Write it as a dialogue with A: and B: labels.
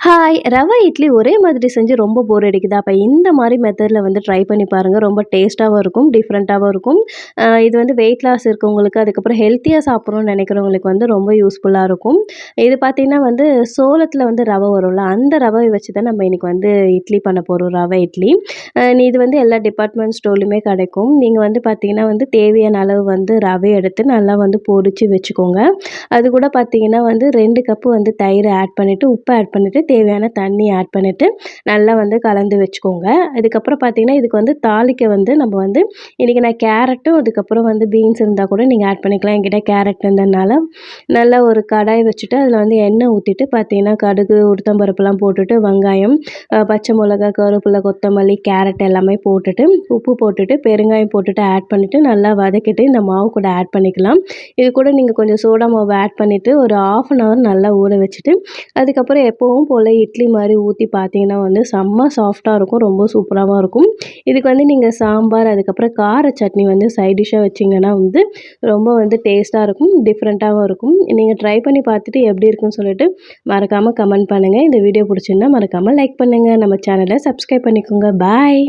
A: Hi! Rava idli ஒரே மாதிரி செஞ்சு ரொம்ப போர் அடிக்குதா? அப்ப இந்த மாரி மெத்தட்ல வந்து ட்ரை பண்ணி பாருங்க. ரொம்ப டேஸ்ட்டாவும் இருக்கும், டிஃப்ரெண்ட்டாவும் இருக்கும். இது வந்து வெயிட் லாஸ் இருக்கவங்களுக்கு, அதுக்கப்புறம் ஹெல்த்தியா சாப்பிடணும்னு நெனைக்கிறவங்களுக்கு வந்து ரொம்ப யூஸ்ஃபுல்லா இருக்கும். இது பார்த்தீங்கன்னா வந்து சோளத்துல வந்து ரவ வரும்ல, அந்த ரவைய வச்சு தான் நம்ம இன்னைக்கு வந்து இட்லி பண்ண போறோம். ரவை இட்லி. இது வந்து எல்லா டிபார்ட்மெண்ட் ஸ்டோர்லயுமே கெடைக்கும். நீங்க வந்து பார்த்தீங்கன்னா வந்து தேவையான அளவு வந்து ரவைய எடுத்து நல்லா வந்து பொடிச்சு வச்சுக்கோங்க. அது கூட பார்த்தீங்கன்னா வந்து 2 கப்பு வந்து தயிர் ஆட் பண்ணிட்டு, உப்பு ஆட் பண்ணிட்டு, தேவையான தண்ணி ஆட் பண்ணிட்டு, நல்லா வந்து கலந்து வச்சுக்கோங்க. அதுக்கப்புறம் பார்த்தீங்கன்னா, இதுக்கு வந்து தாளிக்க வந்து நம்ம வந்து இன்னைக்கு நான் கேரட்டும், அதுக்கப்புறம் வந்து பீன்ஸ் இருந்தா கூட நீங்க ஆட் பண்ணிக்கலாம். என்கிட்ட கேரட் இருந்ததுனால, நல்லா ஒரு கடாய் வச்சுட்டு, அதில வந்து எண்ணெய் ஊத்திட்டு பார்த்தீங்கன்னா, கடுகு, உளுத்தம் பருப்புலாம் போட்டுட்டு, வெங்காயம், பச்சை மிளகா, கருவேப்பிலை, கொத்தமல்லி, கேரட் எல்லாமே போட்டுட்டு, உப்பு போட்டுட்டு, பெருங்காயம் போட்டுட்டு ஆட் பண்ணிட்டு, நல்லா வதக்கிட்டு இந்த மாவு கூட ஆட் பண்ணிக்கலாம். இது கூட நீங்க கொஞ்சம் சோடா மாவு ஆட் பண்ணிட்டு, ஒரு 1/2 அன் ஹவர் நல்லா ஊற வச்சுட்டு, அதுக்கப்புறம் எப்பவும் போல இட்லி மாரி ஊத்தி பார்த்தீங்கன்னா வந்து செம்ம சாஃப்ட்டா இருக்கும். ரொம்ப சூப்பராவும் இருக்கும். இதுக்கு வந்து நீங்க சாம்பார், அதுக்கப்புறம் கார சட்னி வந்து சைட் டிஷ்ஷா வச்சீங்கன்னா வந்து ரொம்ப வந்து டேஸ்ட்டா இருக்கும். டிஃப்ரெண்ட்டாவும் இருக்கும். நீங்க ட்ரை பண்ணி பார்த்துட்டு எப்படி இருக்குன்னு சொல்லிட்டு மறக்காம கமெண்ட் பண்ணுங்க. இந்த வீடியோ புடிச்சிருந்தா மறக்காம லைக் பண்ணுங்க. நம்ம சேனல சப்ஸ்கிரைப் பண்ணிக்கோங்க. பாய்.